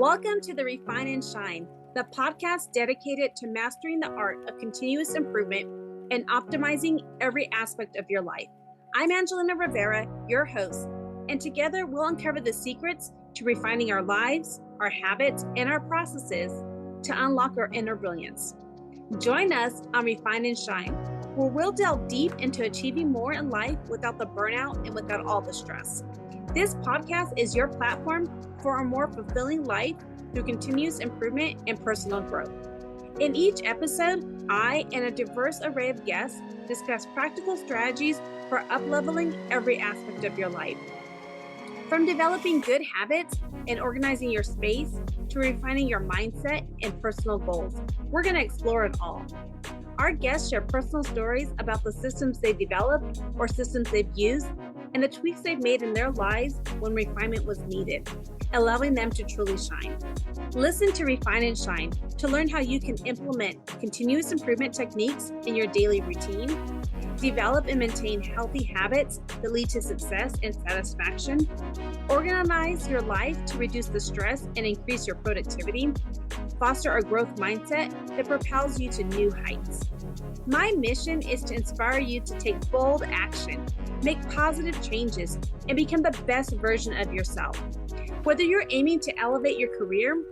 Welcome to the Refine and Shine, the podcast dedicated to mastering the art of continuous improvement and optimizing every aspect of your life. I'm Angelina Rivera, your host, and together we'll uncover the secrets to refining our lives, our habits, and our processes to unlock our inner brilliance. Join us on Refine and Shine, where we'll delve deep into achieving more in life without the burnout and without all the stress. This podcast is your platform for a more fulfilling life through continuous improvement and personal growth. In each episode, I and a diverse array of guests discuss practical strategies for up-leveling every aspect of your life. From developing good habits and organizing your space to refining your mindset and personal goals, we're going to explore it all. Our guests share personal stories about the systems they've developed or systems they've used and the tweaks they've made in their lives when refinement was needed, allowing them to truly shine. Listen to Refine and Shine to learn how you can implement continuous improvement techniques in your daily routine, develop and maintain healthy habits that lead to success and satisfaction, organize your life to reduce the stress and increase your productivity, foster a growth mindset that propels you to new heights. My mission is to inspire you to take bold action, make positive changes, and become the best version of yourself. Whether you're aiming to elevate your career,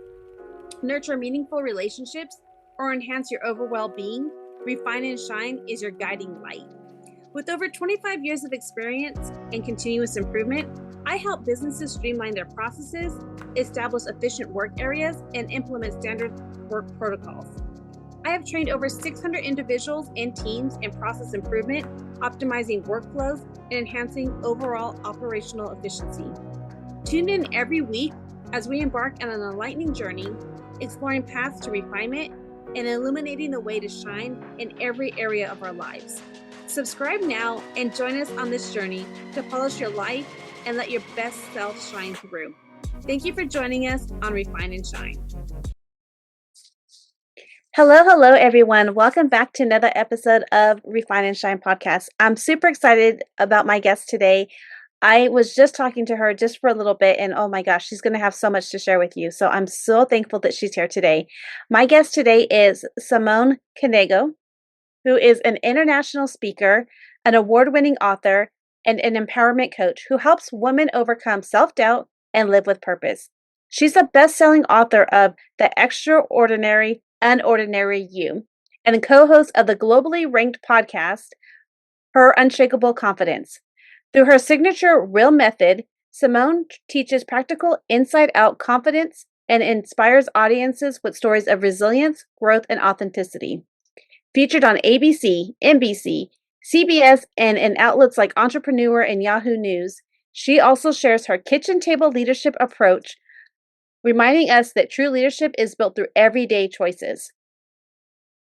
nurture meaningful relationships, or enhance your overall well-being, Refine and Shine is your guiding light. With over 25 years of experience in continuous improvement, I help businesses streamline their processes, establish efficient work areas, and implement standard work protocols. I have trained over 600 individuals and teams in process improvement, optimizing workflows, and enhancing overall operational efficiency. Tune in every week as we embark on an enlightening journey, exploring paths to refinement and illuminating the way to shine in every area of our lives. Subscribe now and join us on this journey to polish your life and let your best self shine through. Thank you for joining us on Refine and Shine. Hello, everyone. Welcome back to another episode of Refine and Shine podcast. I'm super excited about my guest today. I was just talking to her just for a little bit, and oh my gosh, she's going to have so much to share with you. So I'm so thankful that she's here today. My guest today is Simone Knego, who is an international speaker, an award-winning author, and an empowerment coach who helps women overcome self-doubt and live with purpose. She's a best-selling author of The Extraordinary Unordinary You and co-host of the globally ranked podcast, Her Unshakable Confidence. Through her signature Real Method, Simone teaches practical inside-out confidence and inspires audiences with stories of resilience, growth, and authenticity. Featured on ABC, NBC, CBS, and in outlets like Entrepreneur and Yahoo News, she also shares her kitchen table leadership approach, reminding us that true leadership is built through everyday choices.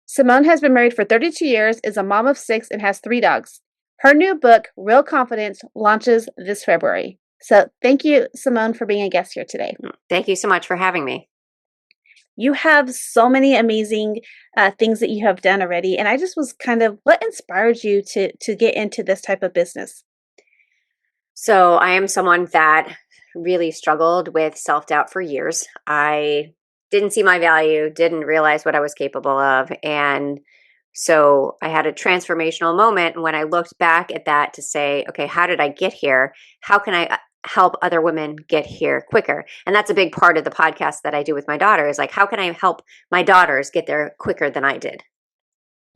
Simone has been married for 32 years, is a mom of 6, and has 3 dogs. Her new book, Real Confidence, launches this February. So thank you, Simone, for being a guest here today. Thank you so much for having me. You have so many amazing things that you have done already. And I just was what inspired you to get into this type of business? So I am someone that really struggled with self-doubt for years. I didn't see my value, didn't realize what I was capable of. And so I had a transformational moment. And when I looked back at that to say, okay, how did I get here? How can I help other women get here quicker? And that's a big part of the podcast that I do with my daughter is like, how can I help my daughters get there quicker than I did?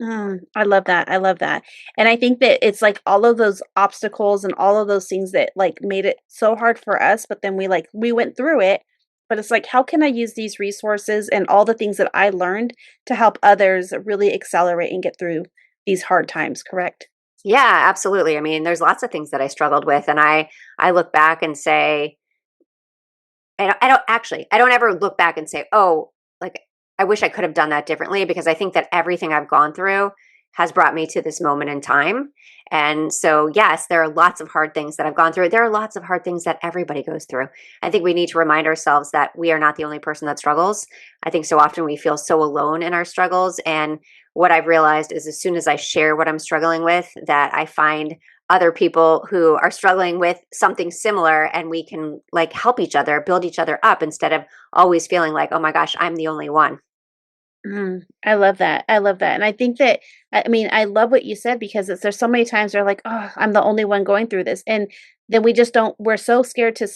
I love that. And I think that it's like all of those obstacles and all of those things that like made it so hard for us, but then we went through it. But it's like, how can I use these resources and all the things that I learned to help others really accelerate and get through these hard times, correct? Yeah, absolutely. I mean, there's lots of things that I struggled with. And I look back and say, I don't ever look back and say, oh, like, I wish I could have done that differently, because I think that everything I've gone through has brought me to this moment in time. And so, yes, there are lots of hard things that I've gone through. There are lots of hard things that everybody goes through. I think we need to remind ourselves that we are not the only person that struggles. I think so often we feel so alone in our struggles. And what I've realized is as soon as I share what I'm struggling with, that I find other people who are struggling with something similar, and we can like help each other, build each other up instead of always feeling like, oh my gosh, I'm the only one. I love that. I love that. And I think that, I mean, I love what you said because there's so many times they're like, oh, I'm the only one going through this. And then we just don't, we're so scared to,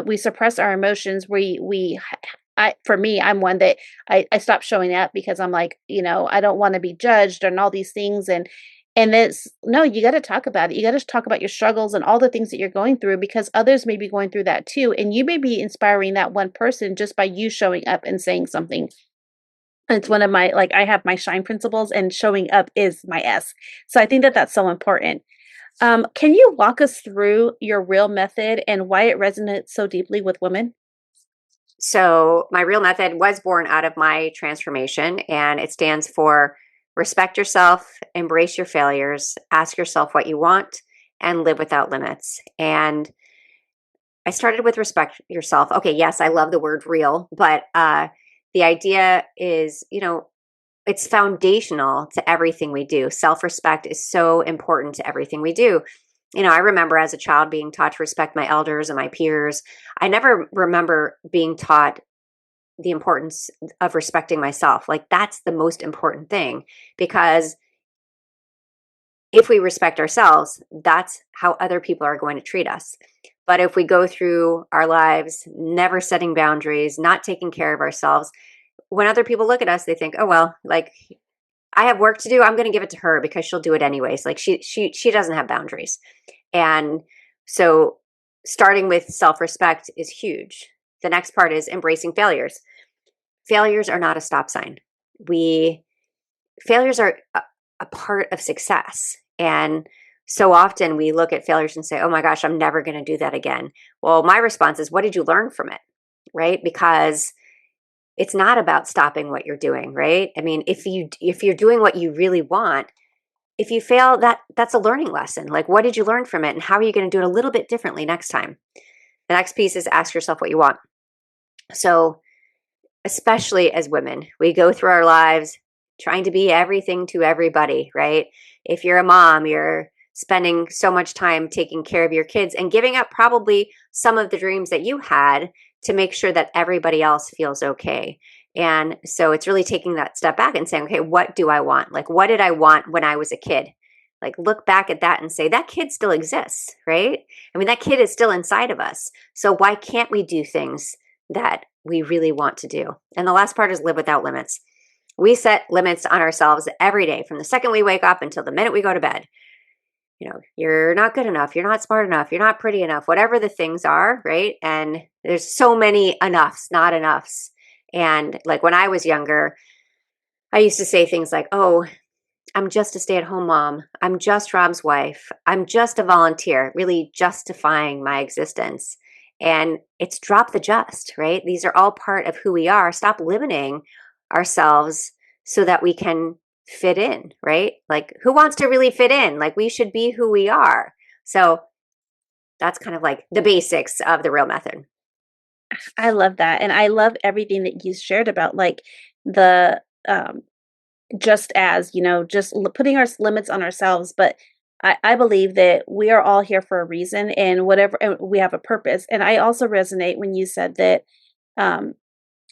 we suppress our emotions. For me, I'm one that I stop showing up because I'm like, I don't want to be judged and all these things. And it's, no, you got to talk about it. You got to talk about your struggles and all the things that you're going through because others may be going through that too. And you may be inspiring that one person just by you showing up and saying something. It's one of my, like, I have my shine principles and showing up is my S. So I think that that's so important. Can you walk us through your real method and why it resonates so deeply with women? So my real method was born out of my transformation, and it stands for respect yourself, embrace your failures, ask yourself what you want, and live without limits. And I started with respect yourself. Okay, yes, I love the word real, but the idea is, it's foundational to everything we do. Self-respect is so important to everything we do. I remember as a child being taught to respect my elders and my peers. I never remember being taught the importance of respecting myself. Like, that's the most important thing, because if we respect ourselves, that's how other people are going to treat us. But if we go through our lives never setting boundaries, not taking care of ourselves, when other people look at us, they think, oh, well, like, I have work to do. I'm going to give it to her because she'll do it anyways. Like, she doesn't have boundaries. And so starting with self-respect is huge. The next part is embracing failures. Failures are not a stop sign. Failures are a part of success. And so often we look at failures and say, oh my gosh, I'm never going to do that again. Well, my response is, what did you learn from it? Right? Because it's not about stopping what you're doing, right? I mean, if you're doing what you really want, if you fail, that's a learning lesson. Like, what did you learn from it, and how are you going to do it a little bit differently next time? The next piece is ask yourself what you want. So, especially as women, we go through our lives trying to be everything to everybody, right? If you're a mom, you're spending so much time taking care of your kids and giving up probably some of the dreams that you had to make sure that everybody else feels okay. And so it's really taking that step back and saying, okay, what do I want? Like, what did I want when I was a kid? Like, look back at that and say, that kid still exists, right? I mean, that kid is still inside of us. So why can't we do things that we really want to do? And the last part is live without limits. We set limits on ourselves every day, from the second we wake up until the minute we go to bed. You're not good enough. You're not smart enough. You're not pretty enough, whatever the things are, right? And there's so many enoughs, not enoughs. And like, when I was younger, I used to say things like, oh, I'm just a stay-at-home mom. I'm just Rob's wife. I'm just a volunteer, really justifying my existence. And it's drop the just, right? These are all part of who we are. Stop limiting ourselves so that we can fit in, right? Like, who wants to really fit in? Like, we should be who we are. So that's kind of like the basics of the real method. I love that. And I love everything that you shared about like the, just as, putting our limits on ourselves. But I believe that we are all here for a reason and whatever, and we have a purpose. And I also resonate when you said that, um,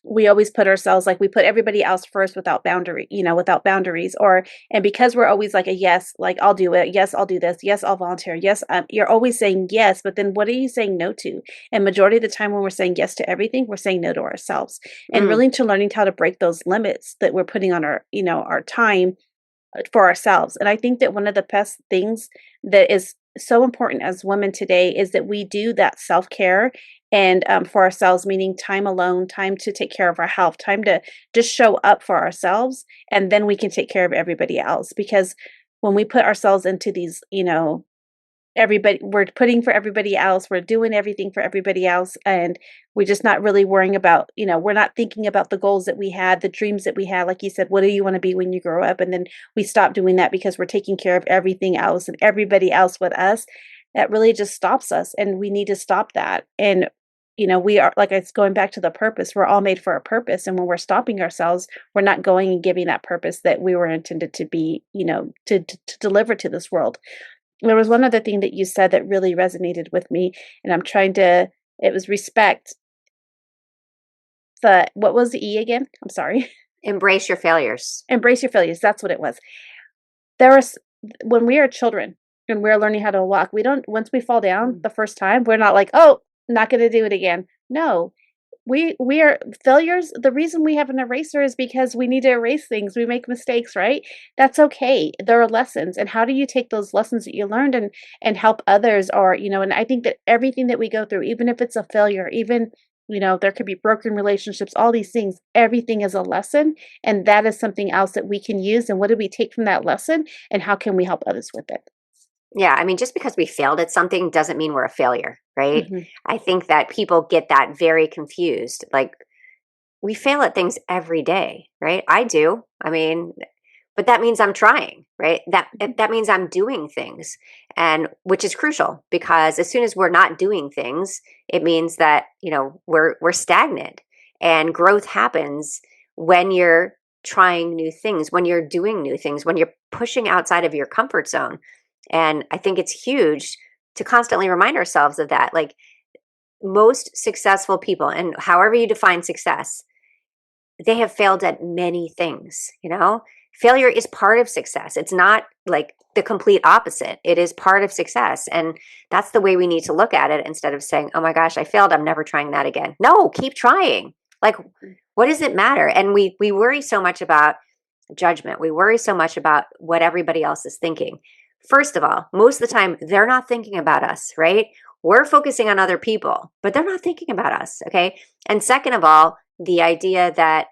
we always put ourselves like we put everybody else first without boundaries, and because we're always like a yes, like I'll do it, yes I'll do this, yes I'll volunteer, yes, you're always saying yes, but then what are you saying no to? And majority of the time when we're saying yes to everything, we're saying no to ourselves. And really to learning how to break those limits that we're putting on our time for ourselves. And I think that one of the best things that is so important as women today is that we do that self-care and for ourselves, meaning time alone, time to take care of our health, time to just show up for ourselves, and then we can take care of everybody else. Because when we put ourselves into these, everybody, we're putting for everybody else, we're doing everything for everybody else, and we're just not really worrying about, we're not thinking about the goals that we had, the dreams that we had. Like you said, what do you want to be when you grow up? And then we stop doing that because we're taking care of everything else and everybody else with us. That really just stops us, and we need to stop that. And we are, like, it's going back to the purpose. We're all made for a purpose, and when we're stopping ourselves, we're not going and giving that purpose that we were intended to be, to deliver to this world. There was one other thing that you said that really resonated with me, and it was respect. What was the E again? I'm sorry. Embrace your failures. Embrace your failures. That's what it was. There was when we are children and we're learning how to walk, we don't once we fall down the first time, we're not like, "Oh, not gonna do it again." No. We are failures. The reason we have an eraser is because we need to erase things. We make mistakes, right? That's okay. There are lessons. And how do you take those lessons that you learned and help others or, and I think that everything that we go through, even if it's a failure, even there could be broken relationships, all these things, everything is a lesson. And that is something else that we can use. And what do we take from that lesson? And how can we help others with it? Yeah, I mean, just because we failed at something doesn't mean we're a failure, right? Mhm. I think that people get that very confused. Like, we fail at things every day, right? I do. I mean, but that means I'm trying, right? That means I'm doing things, and which is crucial because as soon as we're not doing things, it means that we're stagnant, and growth happens when you're trying new things, when you're doing new things, when you're pushing outside of your comfort zone. And I think it's huge to constantly remind ourselves of that. Like, most successful people, and however you define success, they have failed at many things. Failure is part of success. It's not like the complete opposite. It is part of success. And that's the way we need to look at it instead of saying, oh my gosh, I failed. I'm never trying that again. No, keep trying. Like, what does it matter? And we worry so much about judgment. We worry so much about what everybody else is thinking. First of all, most of the time, they're not thinking about us, right? We're focusing on other people, but they're not thinking about us. Okay. And second of all, the idea that,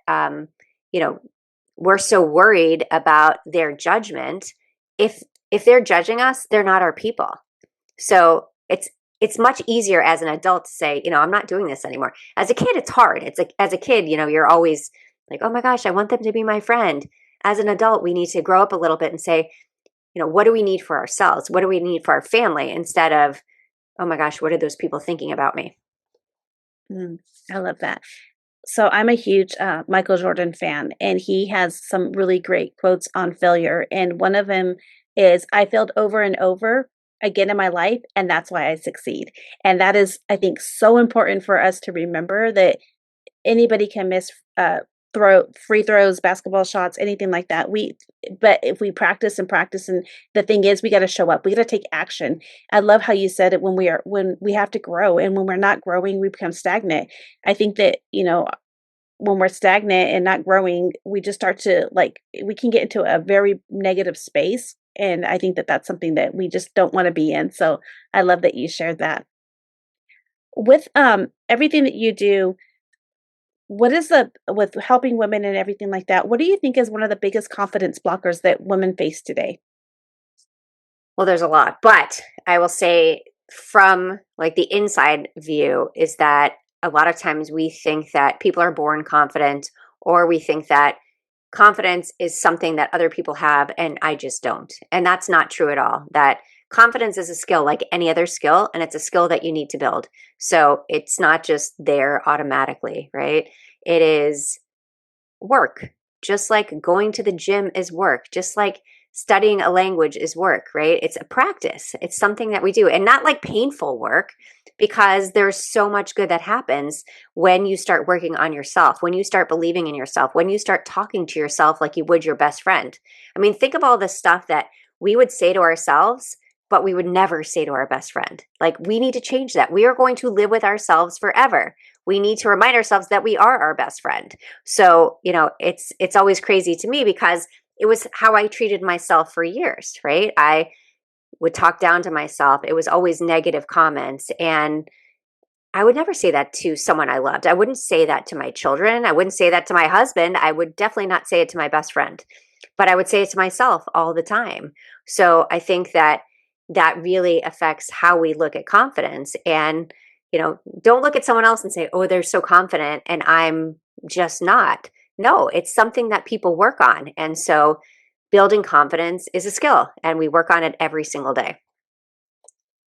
we're so worried about their judgment. If they're judging us, they're not our people. So it's much easier as an adult to say, I'm not doing this anymore. As a kid, it's hard. It's like, as a kid, you're always like, oh my gosh, I want them to be my friend. As an adult, we need to grow up a little bit and say, what do we need for ourselves? What do we need for our family? Instead of, oh my gosh, what are those people thinking about me? I love that. So I'm a huge Michael Jordan fan, and he has some really great quotes on failure. And one of them is, I failed over and over again in my life, and that's why I succeed. And that is, I think, so important for us to remember that anybody can miss throw free throws, basketball shots, anything like that. But if we practice and practice, and the thing is, we got to show up. We got to take action. I love how you said it, when we have to grow, and when we're not growing, we become stagnant. I think that when we're stagnant and not growing, we just start to we can get into a very negative space. And I think that that's something that we just don't want to be in. So I love that you shared that. With everything that you do, with helping women and everything like that, what do you think is one of the biggest confidence blockers that women face today? Well, there's a lot, but I will say from like the inside view is that a lot of times we think that people are born confident, or we think that confidence is something that other people have and I just don't. And that's not true at all. That confidence is a skill like any other skill, and it's a skill that you need to build. So it's not just there automatically, right? It is work. Just like going to the gym is work, just like studying a language is work, right? It's a practice. It's something that we do, and not like painful work, because there's so much good that happens when you start working on yourself, when you start believing in yourself, when you start talking to yourself like you would your best friend. I mean, think of all the stuff that we would say to ourselves, but we would never say to our best friend. Like, we need to change that. We are going to live with ourselves forever. We need to remind ourselves that we are our best friend. So, it's always crazy to me because it was how I treated myself for years, right? I would talk down to myself. It was always negative comments. And I would never say that to someone I loved. I wouldn't say that to my children. I wouldn't say that to my husband. I would definitely not say it to my best friend, but I would say it to myself all the time. So I think that really affects how we look at confidence. And, don't look at someone else and say, oh, they're so confident and I'm just not. No, it's something that people work on. And so building confidence is a skill, and we work on it every single day.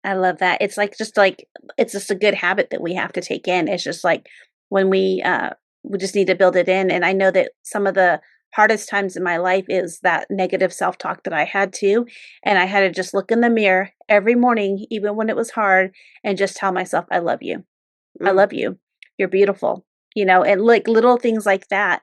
I love that. It's just a good habit that we have to take in. It's just like when we just need to build it in. And I know that some of the hardest times in my life is that negative self-talk that I had too. And I had to just look in the mirror every morning, even when it was hard, and just tell myself, I love you. I Mm, love you. You're beautiful. And like little things like that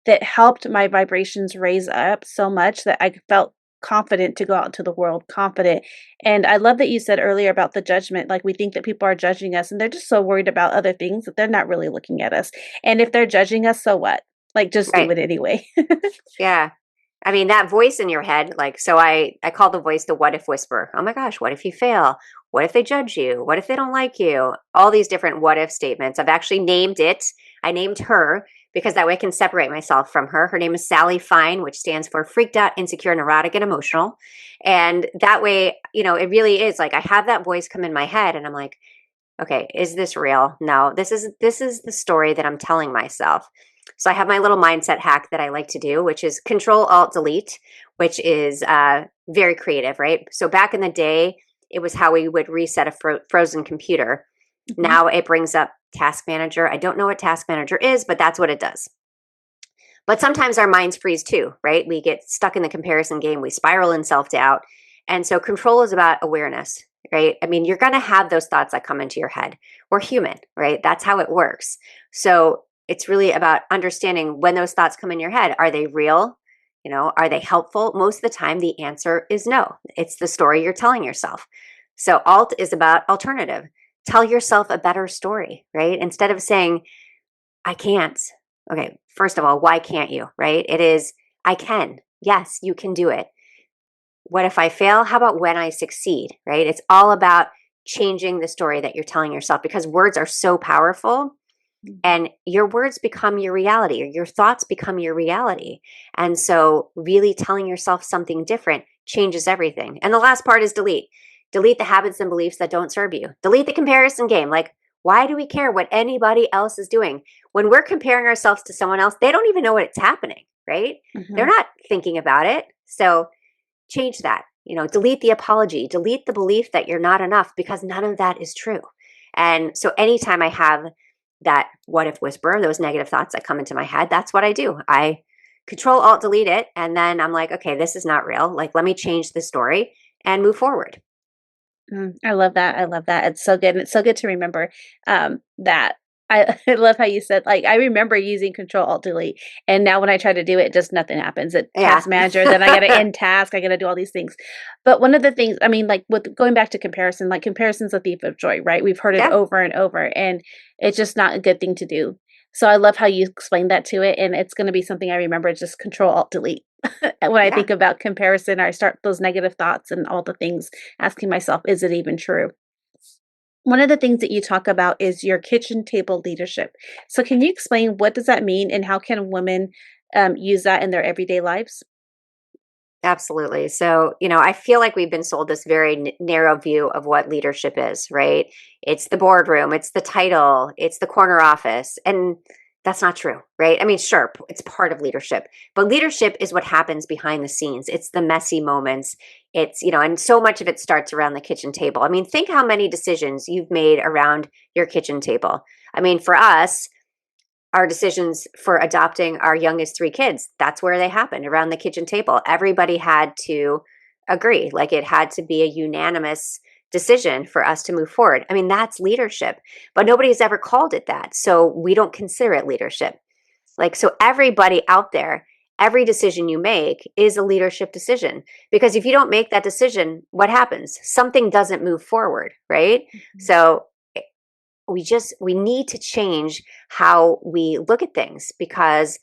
that helped my vibrations raise up so much that I felt confident to go out into the world, confident. And I love that you said earlier about the judgment. Like we think that people are judging us and they're just so worried about other things that they're not really looking at us. And if they're judging us, so what? Like just do right. it anyway. Yeah. I mean, that voice in your head, like, so I call the voice the what if whisperer. Oh my gosh, what if you fail? What if they judge you? What if they don't like you? All these different what if statements. I've actually named it. I named her because that way I can separate myself from her. Her name is Sally Fine, which stands for freaked out, insecure, neurotic, and emotional. And that way, it really is like I have that voice come in my head and I'm like, okay, is this real? No, this is the story that I'm telling myself. So I have my little mindset hack that I like to do, which is Control Alt Delete, which is very creative, right? So back in the day, it was how we would reset a frozen computer. Mhm. Now it brings up Task Manager. I don't know what Task Manager is, but that's what it does. But sometimes our minds freeze too, right? We get stuck in the comparison game. We spiral in self doubt. And so control is about awareness, right? I mean, you're going to have those thoughts that come into your head. We're human, right? That's how it works. So it's really about understanding when those thoughts come in your head. Are they real? Are they helpful? Most of the time, the answer is no. It's the story you're telling yourself. So alt is about alternative. Tell yourself a better story, right? Instead of saying, I can't. Okay, first of all, why can't you, right? It is, I can. Yes, you can do it. What if I fail? How about when I succeed, right? It's all about changing the story that you're telling yourself because words are so powerful Mhm. and your words become your reality or your thoughts become your reality. And so, really telling yourself something different changes everything. And the last part is delete. Delete the habits and beliefs that don't serve you. Delete the comparison game. Like, why do we care what anybody else is doing? When we're comparing ourselves to someone else, they don't even know what it's happening, right? They're Mhm. not thinking about it. So, change that. Delete the apology, delete the belief that you're not enough because none of that is true. And so anytime I have that what if whisper, those negative thoughts that come into my head, that's what I do. I Control Alt delete it. And then I'm like, okay, this is not real. Like, let me change the story and move forward. I love that. I love that. It's so good. And it's so good to remember that. I love how you said, like, I remember using Control Alt Delete. And now when I try to do it, just nothing happens. It Yeah. task manager, then I got to end task, I got to do all these things. But one of the things, I mean, like with going back to comparison, like comparison's a thief of joy, right? We've heard it Yeah. over and over, and it's just not a good thing to do. So I love how you explained that to it. And it's going to be something I remember, just Control Alt Delete. When I Yeah. think about comparison, or I start those negative thoughts and all the things, asking myself, is it even true? One of the things that you talk about is your kitchen table leadership. So can you explain what does that mean and how can women use that in their everyday lives? Absolutely. So, I feel like we've been sold this very narrow view of what leadership is, right? It's the boardroom, it's the title, it's the corner office. And that's not true, right? I mean, sure, it's part of leadership, but leadership is what happens behind the scenes. It's the messy moments. And so much of it starts around the kitchen table. I mean, think how many decisions you've made around your kitchen table. I mean, for us, our decisions for adopting our youngest three kids, that's where they happened around the kitchen table. Everybody had to agree, like it had to be a unanimous decision for us to move forward. I mean, that's leadership, but nobody's ever called it that. So we don't consider it leadership. Like, so everybody out there, every decision you make is a leadership decision because if you don't make that decision, what happens? Something doesn't move forward, right? Mhm. So we need to change how we look at things because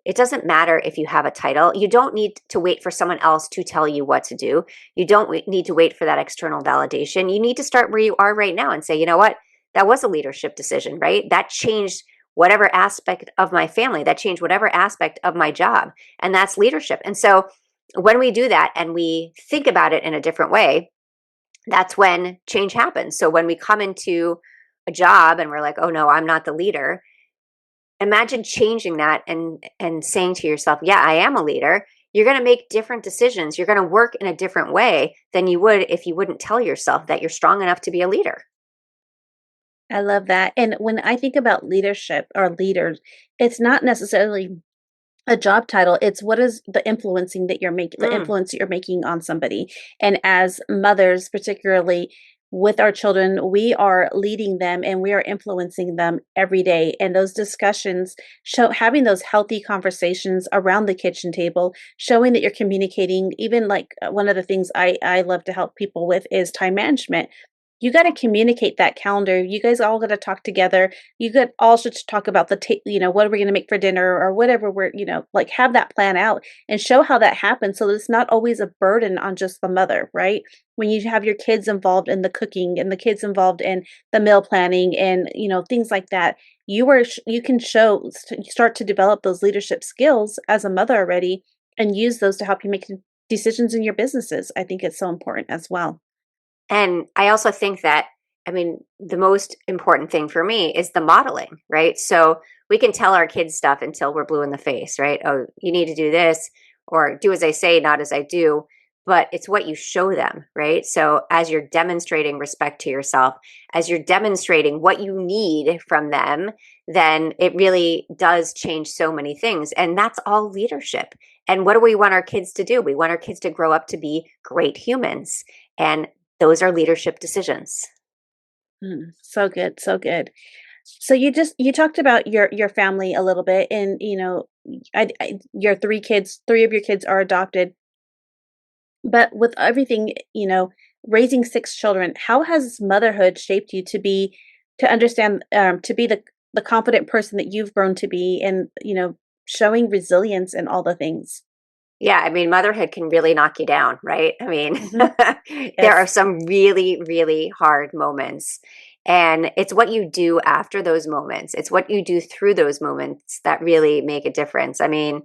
it doesn't matter if you have a title. You don't need to wait for someone else to tell you what to do. You don't need to wait for that external validation. You need to start where you are right now and say, you know what? That was a leadership decision, right? That changed whatever aspect of my family, that changed whatever aspect of my job. And that's leadership. And so when we do that and we think about it in a different way, that's when change happens. So when we come into a job and we're like, oh no, I'm not the leader, imagine changing that and saying to yourself, yeah, I am a leader. You're going to make different decisions. You're going to work in a different way than you would if you wouldn't tell yourself that you're strong enough to be a leader. I love that. And when I think about leadership or leaders, it's not necessarily a job title. It's what is the influencing that you're making, the Mm. influence that you're making on somebody. And as mothers, particularly with our children, we are leading them and we are influencing them every day. And those discussions show having those healthy conversations around the kitchen table, showing that you're communicating. Even like one of the things I love to help people with is time management. You got to communicate that calendar. You guys all got to talk together. You could all should talk about what are we going to make for dinner or whatever we're, like have that plan out and show how that happens so that it's not always a burden on just the mother, right? When you have your kids involved in the cooking and the kids involved in the meal planning and, things like that, you can start to develop those leadership skills as a mother already and use those to help you make decisions in your businesses. I think it's so important as well. And I also think that, I mean, the most important thing for me is the modeling, right? So we can tell our kids stuff until we're blue in the face, right? Oh, you need to do this, or do as I say, not as I do. But it's what you show them, right? So as you're demonstrating respect to yourself, as you're demonstrating what you need from them, then it really does change so many things. And that's all leadership. And what do we want our kids to do? We want our kids to grow up to be great humans. And those are leadership decisions. So good, so good. So you talked about your family a little bit, and your three of your kids are adopted. But with everything, raising six children, how has motherhood shaped you to understand, to be the confident person that you've grown to be, and showing resilience in all the things? Yeah, I mean, motherhood can really knock you down, right? I mean, Hmm. there are Yes. some really, really hard moments. And it's what you do after those moments. It's what you do through those moments that really make a difference. I mean,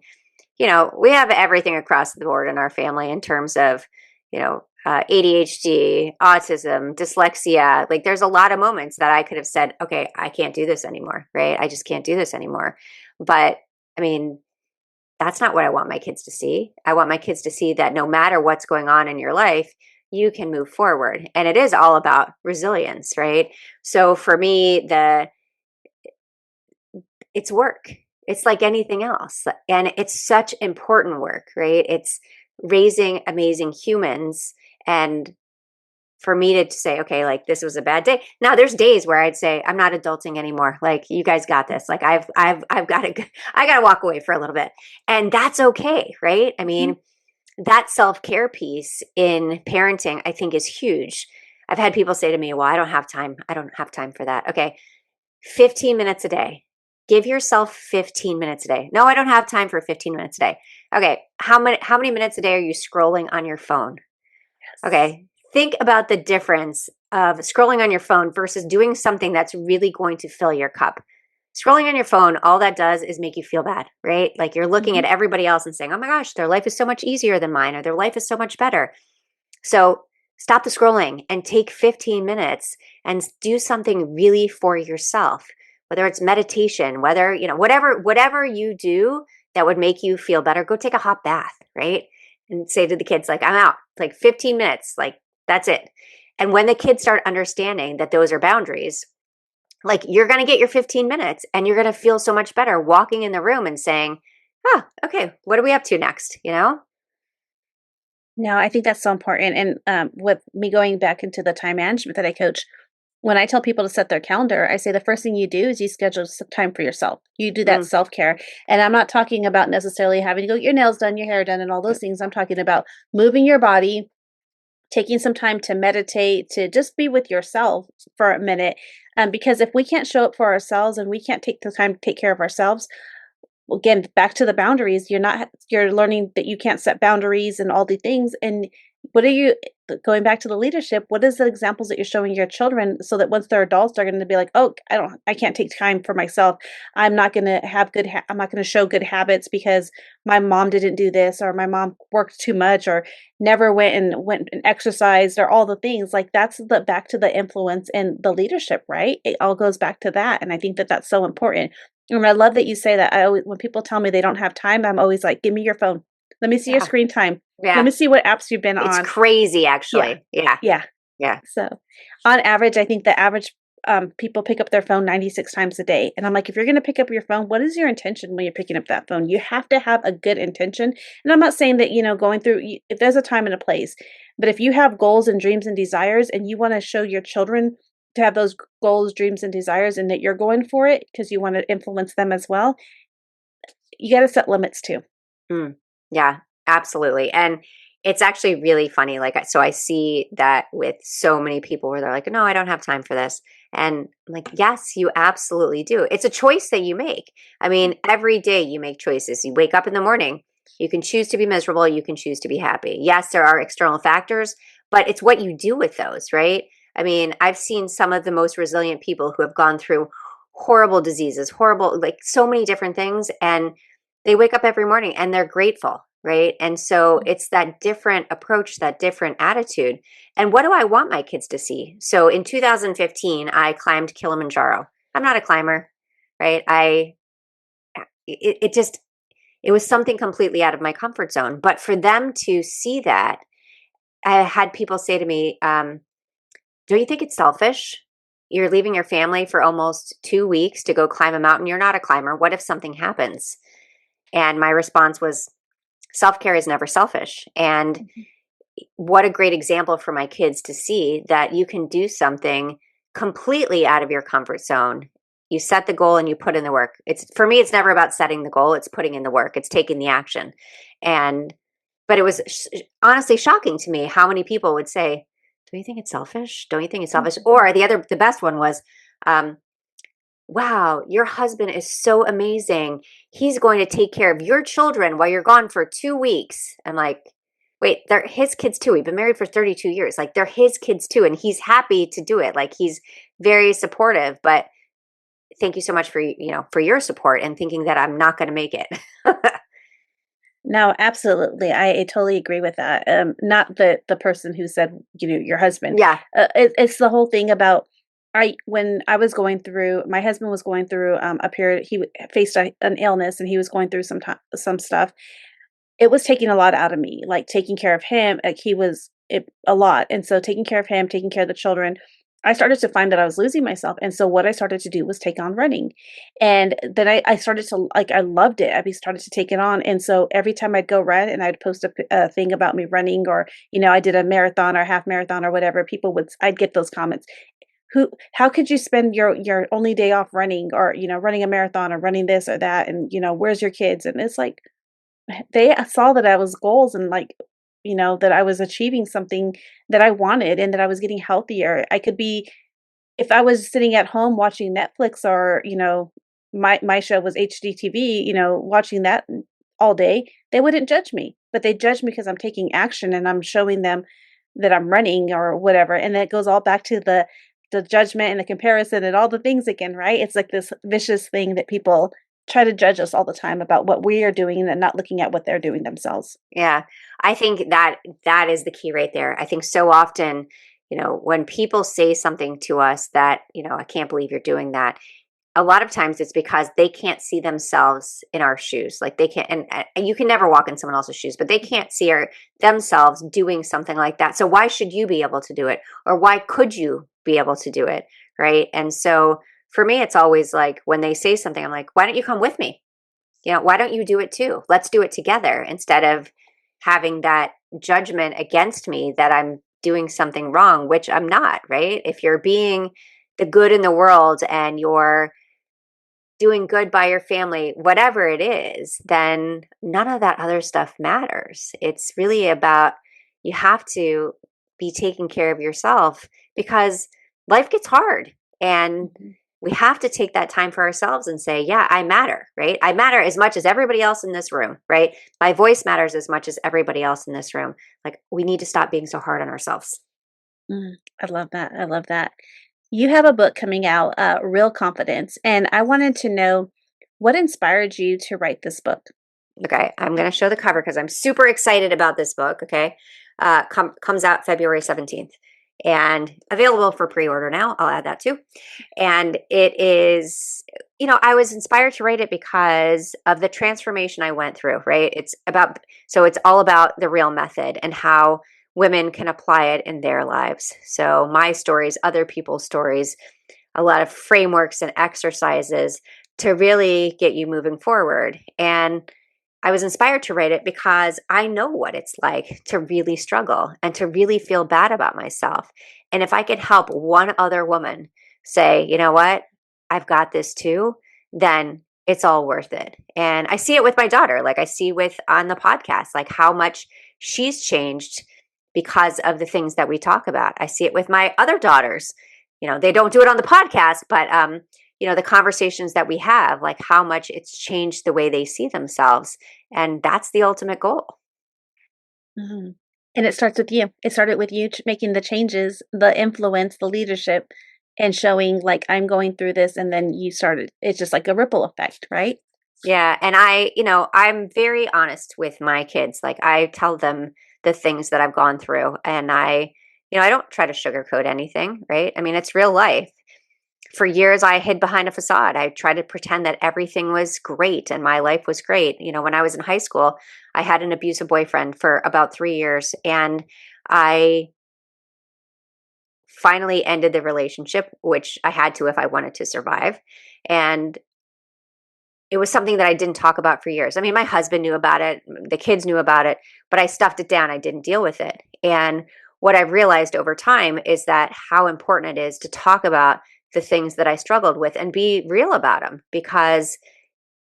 we have everything across the board in our family in terms of, ADHD, autism, dyslexia. Like, there's a lot of moments that I could have said, okay, I can't do this anymore, right? I just can't do this anymore. But I mean, that's not what I want my kids to see. I want my kids to see that no matter what's going on in your life, you can move forward. And it is all about resilience, right? So for me, it's work. It's like anything else. And it's such important work, right? It's raising amazing humans. And for me to say, okay, like this was a bad day. Now there's days where I'd say, I'm not adulting anymore. Like, you guys got this. Like, I've got to, I got to walk away for a little bit, and that's okay. Right. I Mhm. mean, that self-care piece in parenting, I think, is huge. I've had people say to me, well, I don't have time. I don't have time for that. Okay. 15 minutes a day. Give yourself 15 minutes a day. No, I don't have time for 15 minutes a day. Okay. How many minutes a day are you scrolling on your phone? Yes. Okay. Think about the difference of scrolling on your phone versus doing something that's really going to fill your cup. Scrolling on your phone, all that does is make you feel bad, right? Like, you're looking Hmm. at everybody else and saying, oh my gosh, their life is so much easier than mine, or their life is so much better. So stop the scrolling and take 15 minutes and do something really for yourself, whether it's meditation, whether, whatever you do that would make you feel better. Go take a hot bath, right? And say to the kids, like, I'm out, like 15 minutes, like, that's it. And when the kids start understanding that those are boundaries, like, you're going to get your 15 minutes and you're going to feel so much better walking in the room and saying, oh, okay, what are we up to next? No, I think that's so important. And with me going back into the time management that I coach, when I tell people to set their calendar, I say the first thing you do is you schedule some time for yourself. You do that Mm, self care. And I'm not talking about necessarily having to go get your nails done, your hair done, and all those things. I'm talking about moving your body, taking some time to meditate, to just be with yourself for a minute. Because if we can't show up for ourselves and we can't take the time to take care of ourselves, again, back to the boundaries, you're learning that you can't set boundaries and all the things. And what are you going back to the leadership, what is the examples that you're showing your children so that once they're adults they're going to be like, oh, I can't take time for myself. I'm not going to have I'm not going to show good habits because my mom didn't do this, or my mom worked too much, or never went and exercised, or all the things. Like, that's the back to the influence and the leadership, right? It all goes back to that, and I think that that's so important. And I love that you say that. I always, when people tell me they don't have time, I'm always like, "Give me your phone. Let me see your yeah. screen time. Let Yeah. me see what apps you've been It's on." crazy, Yeah. actually. Yeah. Yeah. Yeah. So, on average, I think the average people pick up their phone 96 times a day. And I'm like, if you're going to pick up your phone, what is your intention when you're picking up that phone? You have to have a good intention. And I'm not saying that, going through, if there's a time and a place, but if you have goals and dreams and desires and you want to show your children to have those goals, dreams, and desires and that you're going for it because you want to influence them as well, you got to set limits too. Yeah, absolutely. And it's actually really funny. So I see that with so many people where they're like, no, I don't have time for this. And I'm like, yes, you absolutely do. It's a choice that you make. I mean, every day you make choices. You wake up in the morning, you can choose to be miserable, you can choose to be happy. Yes, there are external factors, but it's what you do with those, right? I mean, I've seen some of the most resilient people who have gone through horrible diseases, horrible, like so many different things. And they wake up every morning and they're grateful, right? And so it's that different approach, that different attitude. And what do I want my kids to see? So in 2015, I climbed Kilimanjaro. I'm not a climber, right? It was something completely out of my comfort zone. But for them to see that, I had people say to me, don't you think it's selfish? You're leaving your family for almost 2 weeks to go climb a mountain. You're not a climber. What if something happens? And my response was, self-care is never selfish. And what a great example for my kids to see that you can do something completely out of your comfort zone. You set the goal and you put in the work. For me, it's never about setting the goal. It's putting in the work. It's taking the action. But it was honestly shocking to me how many people would say, don't you think it's selfish? Don't you think it's selfish? Or the best one was, wow, your husband is so amazing. He's going to take care of your children while you're gone for 2 weeks. I'm like, wait, they're his kids too. We've been married for 32 years. Like, they're his kids too. And he's happy to do it. Like, he's very supportive. But thank you so much for your support and thinking that I'm not going to make it. No, absolutely. I totally agree with that. Not the person who said, your husband. Yeah. It's the whole thing about when I was going through, my husband was going through a period, he faced an illness and he was going through some stuff. It was taking a lot out of me, like taking care of him, like a lot. And so taking care of him, taking care of the children, I started to find that I was losing myself. And so what I started to do was take on running. And then I started to, like, I loved it. I started to take it on. And so every time I'd go run and I'd post a thing about me running, or, I did a marathon or half marathon or whatever, I'd get those comments. How could you spend your only day off running, or, running a marathon or running this or that? And, where's your kids? And it's like, they saw that I was goals and, like, that I was achieving something that I wanted and that I was getting healthier. I could be, if I was sitting at home watching Netflix, or, my show was HGTV, watching that all day, they wouldn't judge me, but they judge me because I'm taking action and I'm showing them that I'm running or whatever. And that goes all back to the judgment and the comparison and all the things again, right? It's like this vicious thing that people try to judge us all the time about what we are doing and not looking at what they're doing themselves. Yeah. I think that is the key right there. I think so often, when people say something to us that, I can't believe you're doing that, a lot of times it's because they can't see themselves in our shoes. Like, they can't, and you can never walk in someone else's shoes, but they can't see themselves doing something like that. So why should you be able to do it? Or why could you be able to do it? Right. And so for me, it's always like, when they say something, I'm like, why don't you come with me? Why don't you do it too? Let's do it together, instead of having that judgment against me that I'm doing something wrong, which I'm not, right? If you're being the good in the world and you're doing good by your family, whatever it is, then none of that other stuff matters. It's really about, you have to be taking care of yourself, because life gets hard, and we have to take that time for ourselves and say, yeah, I matter, right? I matter as much as everybody else in this room, right? My voice matters as much as everybody else in this room. Like, we need to stop being so hard on ourselves. I love that. I love that. You have a book coming out, Real Confidence, and I wanted to know what inspired you to write this book. Okay, I'm going to show the cover because I'm super excited about this book. Okay, comes out February 17th and available for pre-order now. I'll add that too. And it is, I was inspired to write it because of the transformation I went through, right? It's all about the real method and how women can apply it in their lives. So my stories, other people's stories, a lot of frameworks and exercises to really get you moving forward. And I was inspired to write it because I know what it's like to really struggle and to really feel bad about myself. And if I could help one other woman say, you know what, I've got this too, then it's all worth it. And I see it with my daughter, like I see with on the podcast, like how much she's changed because of the things that we talk about. I see it with my other daughters. They don't do it on the podcast, but the conversations that we have, like how much it's changed the way they see themselves. And that's the ultimate goal. Mhm. And it starts with you. It started with you making the changes, the influence, the leadership, and showing like I'm going through this, and then you started. It's just like a ripple effect, right? Yeah. And I'm very honest with my kids. Like I tell them the things that I've gone through, and I don't try to sugarcoat anything, right? I mean, it's real life. For years, I hid behind a facade. I tried to pretend that everything was great and my life was great. When I was in high school, I had an abusive boyfriend for about 3 years, and I finally ended the relationship, which I had to if I wanted to survive. And it was something that I didn't talk about for years. I mean, my husband knew about it, the kids knew about it, but I stuffed it down. I didn't deal with it. And what I've realized over time is that how important it is to talk about the things that I struggled with and be real about them, because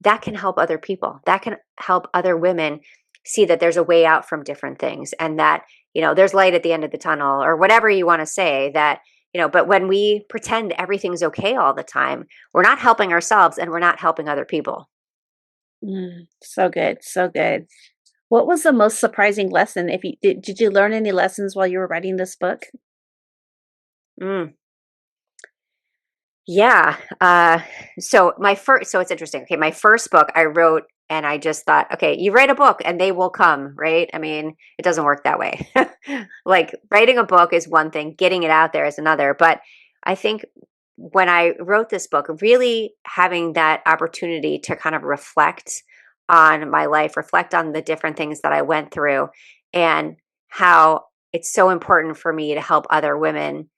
that can help other people. That can help other women see that there's a way out from different things, and that, there's light at the end of the tunnel, or whatever you want to say. But when we pretend everything's okay all the time, we're not helping ourselves and we're not helping other people. So good, so good. What was the most surprising lesson? If you did you learn any lessons while you were writing this book? Mm. Yeah. So it's interesting. Okay. My first book I wrote, and I just thought, okay, you write a book and they will come, right? I mean, it doesn't work that way. Like writing a book is one thing, getting it out there is another. But I think when I wrote this book, really having that opportunity to kind of reflect on my life, reflect on the different things that I went through, and how it's so important for me to help other women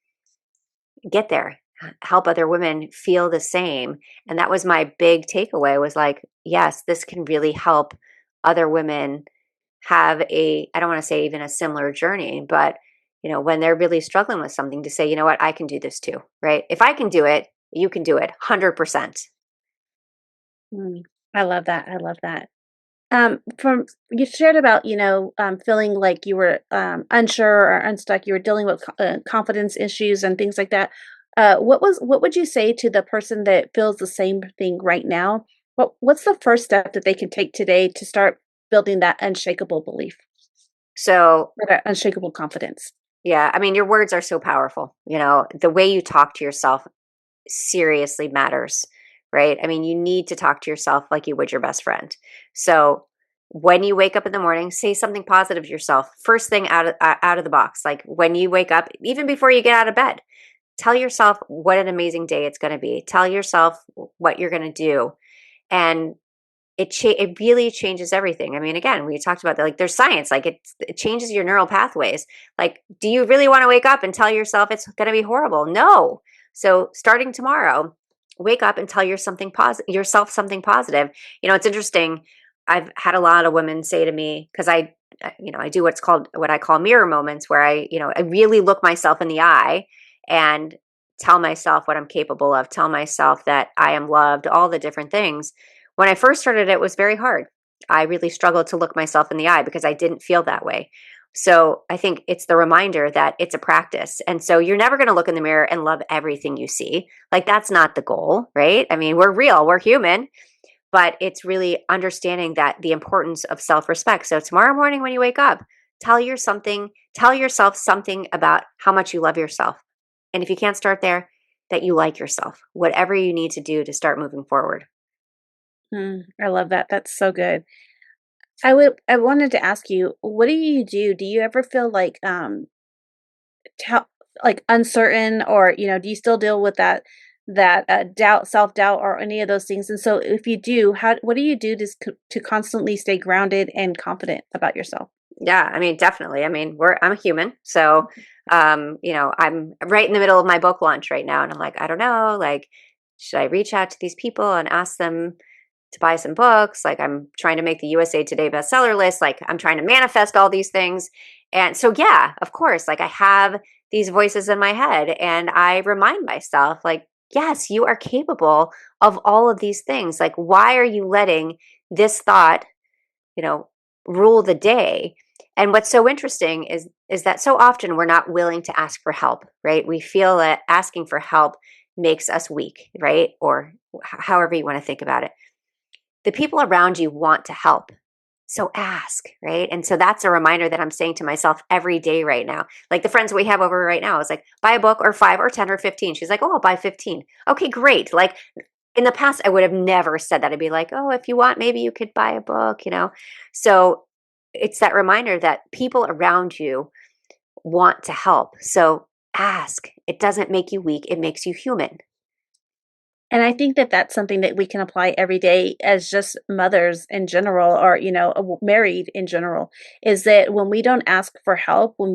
get there, help other women feel the same. And that was my big takeaway, was like, yes, this can really help other women have I don't want to say even a similar journey, but when they're really struggling with something, to say, you know what, I can do this too, right? If I can do it, you can do it 100%. Mm, I love that. I love that. From you shared about, feeling like you were unsure or unstuck. You were dealing with confidence issues and things like that. What would you say to the person that feels the same thing right now? What's the first step that they can take today to start building that unshakable belief So, or that unshakable confidence? yeah, I mean, your words are so powerful. The way you talk to yourself seriously matters, right? I mean, you need to talk to yourself like you would your best friend. So when you wake up in the morning, say something positive to yourself. First thing out of the box, like when you wake up, even before you get out of bed, tell yourself what an amazing day it's going to be. Tell yourself what you're going to do, and it really changes everything. I mean, again, we talked about that. Like, there's science. Like, it changes your neural pathways. Like, do you really want to wake up and tell yourself it's going to be horrible? No. So, starting tomorrow, wake up and tell yourself something positive. It's interesting. I've had a lot of women say to me, because I do what I call mirror moments, where I really look myself in the eye and tell myself what I'm capable of, tell myself that I am loved, all the different things. When I first started, it was very hard. I really struggled to look myself in the eye because I didn't feel that way. So I think it's the reminder that it's a practice. And so you're never going to look in the mirror and love everything you see. Like, that's not the goal, right? I mean, we're real, we're human, but it's really understanding that the importance of self-respect. So tomorrow morning when you wake up, tell yourself something about how much you love yourself. And if you can't start there, that you like yourself, whatever you need to do to start moving forward. I love that. That's so good. I wanted to ask you, what do you do? Do you ever feel like tou like uncertain, or, do you still deal with that doubt, self-doubt, or any of those things? And so if you do, what do you do to constantly stay grounded and confident about yourself? Yeah, I mean, definitely. I mean, I'm a human. So, I'm right in the middle of my book launch right now. And I'm like, I don't know, like, should I reach out to these people and ask them to buy some books? Like, I'm trying to make the USA Today bestseller list. Like, I'm trying to manifest all these things. And so, yeah, of course, like I have these voices in my head and I remind myself, like, yes, you are capable of all of these things. Like, why are you letting this thought, you know, rule the day? And what's so interesting is that so often we're not willing to ask for help, right? We feel that asking for help makes us weak, right? Or however you want to think about it. The people around you want to help. So ask, right? And so that's a reminder that I'm saying to myself every day right now. Like the friends we have over right now is like, buy a book or 5 or 10 or 15. She's like, oh, I'll buy 15. Okay, great. Like in the past, I would have never said that. I'd be like, oh, if you want, maybe you could buy a book. So it's that reminder that people around you want to help. So ask. It doesn't make you weak, it makes you human. And I think that that's something that we can apply every day as just mothers in general, or, married in general, is that when we don't ask for help, when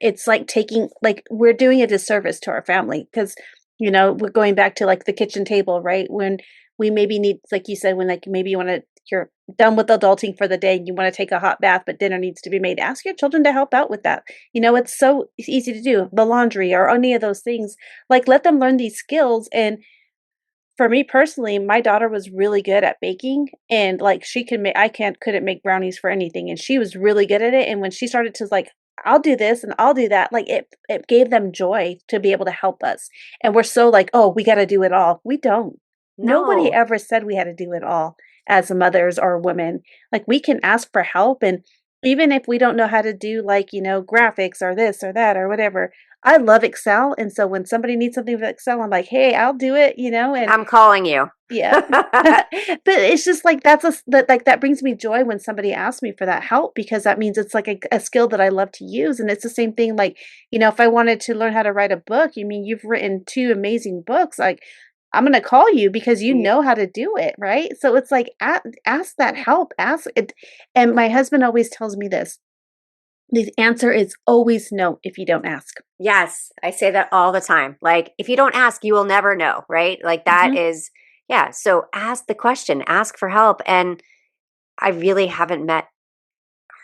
it's like we're doing a disservice to our family because, we're going back to like the kitchen table, right? When we maybe need, like you said, when like maybe you're done with adulting for the day and you want to take a hot bath, but dinner needs to be made. Ask your children to help out with that. It's so easy to do the laundry or any of those things. Like let them learn these skills. And for me personally, my daughter was really good at baking and like she could make I can't couldn't make brownies for anything and she was really good at it and when she started to like I'll do this and I'll do that, like it gave them joy to be able to help us. And we're so like, "Oh, we got to do it all." We don't. Nobody No, ever said we had to do it all as mothers or women. Like we can ask for help and even if we don't know how to do like, graphics or this or that or whatever, I love Excel, and so when somebody needs something with Excel, I'm like, "Hey, I'll do it," and I'm calling you. yeah. But it's just like that brings me joy when somebody asks me for that help because that means it's like a skill that I love to use, and it's the same thing like, if I wanted to learn how to write a book, you've written 2 amazing books, like, I'm gonna call you because you know how to do it, right? So it's like, a ask that help, ask it and my husband always tells me this, the answer is always no if you don't ask. Yes, I say that all the time. Like, if you don't ask, you will never know, right? Like, that Mhm, is, yeah. So ask the question, ask for help. And I really haven't met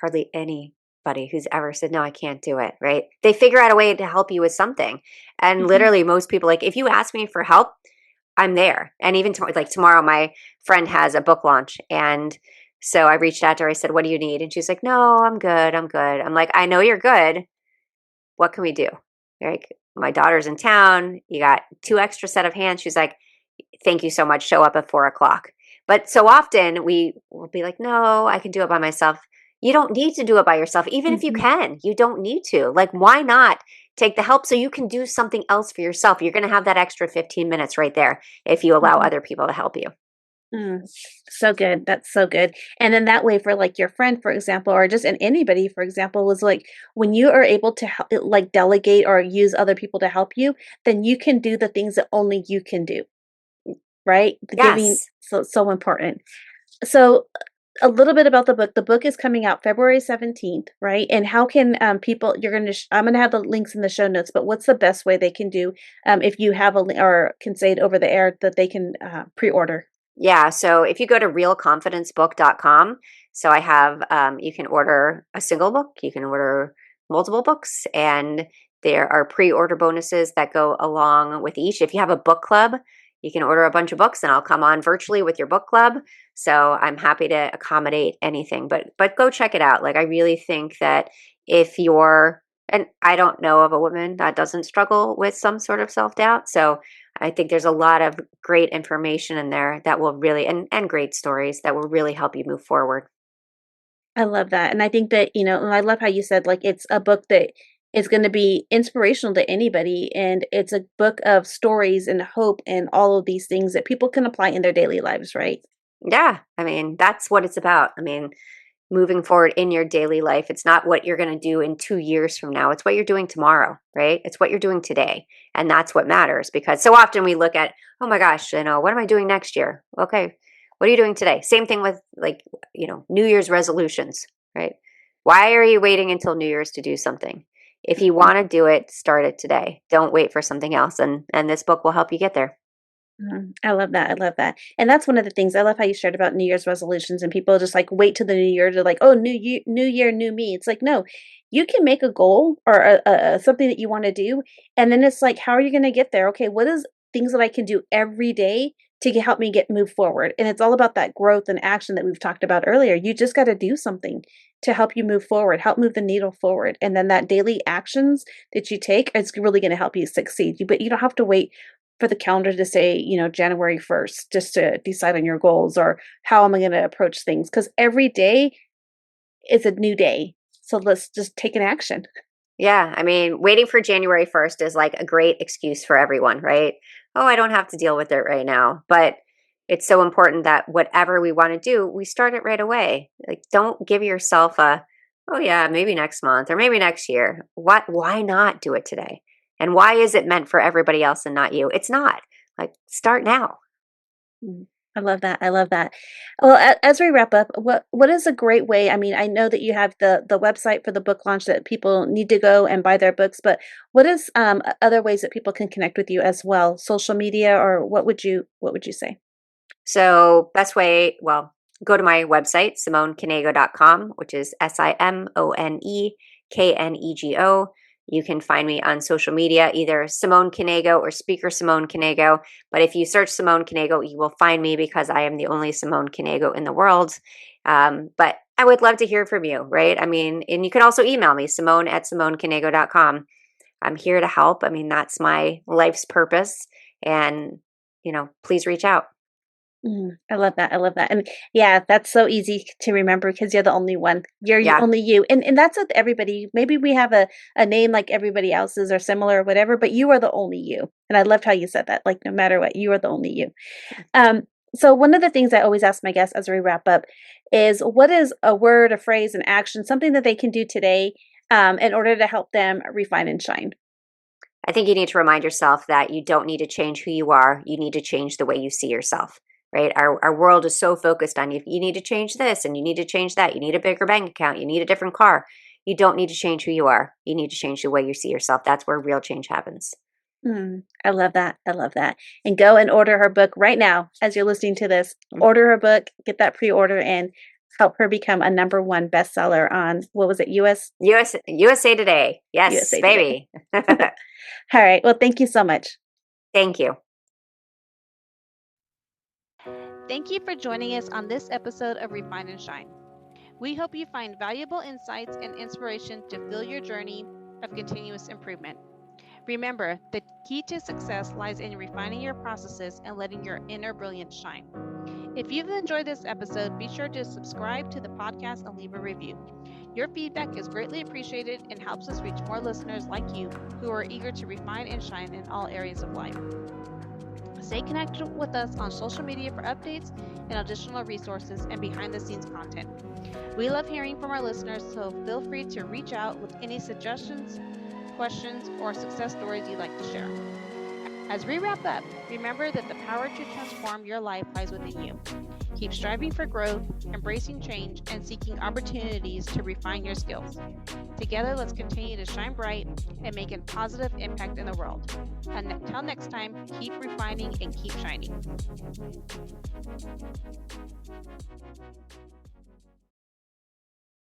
hardly anybody who's ever said, no, I can't do it, right? They figure out a way to help you with something. And mhm. literally, most people, like, if you ask me for help, I'm there. And even like tomorrow, my friend has a book launch. And so I reached out to her. I said, what do you need? And she's like, no, I'm good. I'm good. I'm like, I know you're good. What can we do? Like, my daughter's in town. You got 2 extra set of hands. She's like, thank you so much. Show up at 4 o'clock. But so often we will be like, no, I can do it by myself. You don't need to do it by yourself. Even if you Mhm, can, you don't need to. Like, why not take the help so you can do something else for yourself? You're going to have that extra 15 minutes right there if you allow mhm. other people to help you. Mm, so good. That's so good. And then that way for like your friend, for example, or just anybody, for example, was like when you are able to like delegate or use other people to help you, then you can do the things that only you can do, right? The giving Yes. so important. So a little bit about the book. The book is coming out February 17th, right? And how can people you're going to I'm going to have the links in the show notes, but what's the best way they can do if you have or can say it over the air that they can pre-order? Yeah. So if you go to realconfidencebook.com, so I have, you can order a single book, you can order multiple books, and there are pre order bonuses that go along with each. If you have a book club, you can order a bunch of books and I'll come on virtually with your book club. So I'm happy to accommodate anything, but go check it out. Like, I really think that if you're, and I don't know of a woman that doesn't struggle with some sort of self doubt. So I think there's a lot of great information in there that will really, and great stories that will really help you move forward. I love that, and I think that, and I love how you said, like, it's a book that is gonna be inspirational to anybody, and it's a book of stories and hope and all of these things that people can apply in their daily lives, right? Yeah. I mean, that's what it's about. I mean, moving forward in your daily life, it's not what you're going to do in 2 years from now. It's what you're doing tomorrow, right? It's what you're doing today. And that's what matters because so often we look at, oh my gosh, what am I doing next year? Okay. What are you doing today? Same thing with like, New Year's resolutions, right? Why are you waiting until New Year's to do something? If you want to do it, start it today. Don't wait for something else. And this book will help you get there. I love that. I love that. And that's one of the things I love how you shared about New Year's resolutions and people just like wait till the new year to like, oh, new year, new me. It's like, no, you can make a goal or something that you want to do. And then it's like, how are you going to get there? Okay, what is things that I can do every day to help me move forward? And it's all about that growth and action that we've talked about earlier. You just got to do something to help you move forward, help move the needle forward. And then that daily actions that you take, it's really going to help you succeed. But you don't have to wait for the calendar to say, January 1st, just to decide on your goals or how am I going to approach things? Because every day is a new day. So let's just take an action. Yeah. I mean, waiting for January 1st is like a great excuse for everyone, right? Oh, I don't have to deal with it right now. But it's so important that whatever we want to do, we start it right away. Like, don't give yourself oh yeah, maybe next month or maybe next year. Why not do it today? And why is it meant for everybody else and not you? It's not. Like, start now. I love that. I love that. Well, as we wrap up, what is a great way? I mean, I know that you have the website for the book launch that people need to go and buy their books, but what is other ways that people can connect with you as well? Social media, or what would you say? So, best way, well, go to my website, SimoneKnego.com, which is SimoneKnego. You can find me on social media, either Simone Knego or Speaker Simone Knego. But if you search Simone Knego, you will find me because I am the only Simone Knego in the world. But I would love to hear from you, right? I mean, and you can also email me, Simone@SimoneKnego.com. I'm here to help. I mean, that's my life's purpose. And, please reach out. I love that. I love that. And yeah, that's so easy to remember because you're the only one. You're Yeah. only you. And that's with everybody. Maybe we have a name like everybody else's or similar or whatever, but you are the only you. And I loved how you said that. Like no matter what, you are the only you. So one of the things I always ask my guests as we wrap up is what is a word, a phrase, an action, something that they can do today in order to help them refine and shine? I think you need to remind yourself that you don't need to change who you are. You need to change the way you see yourself. Right? Our world is so focused on you need to change this and you need to change that. You need a bigger bank account. You need a different car. You don't need to change who you are. You need to change the way you see yourself. That's where real change happens. I love that. I love that. And go and order her book right now as you're listening to this. Order her book, get that pre-order, and help her become a #1 bestseller on, what was it, USA Today. Yes, USA baby. Today. All right. Well, thank you so much. Thank you. Thank you for joining us on this episode of Refine and Shine. We hope you find valuable insights and inspiration to fill your journey of continuous improvement. Remember, the key to success lies in refining your processes and letting your inner brilliance shine. If you've enjoyed this episode, be sure to subscribe to the podcast and leave a review. Your feedback is greatly appreciated and helps us reach more listeners like you who are eager to refine and shine in all areas of life. Stay connected with us on social media for updates and additional resources and behind-the-scenes content. We love hearing from our listeners, so feel free to reach out with any suggestions, questions, or success stories you'd like to share. As we wrap up, remember that the power to transform your life lies within you. Keep striving for growth, embracing change, and seeking opportunities to refine your skills. Together, let's continue to shine bright and make a positive impact in the world. Until next time, keep refining and keep shining.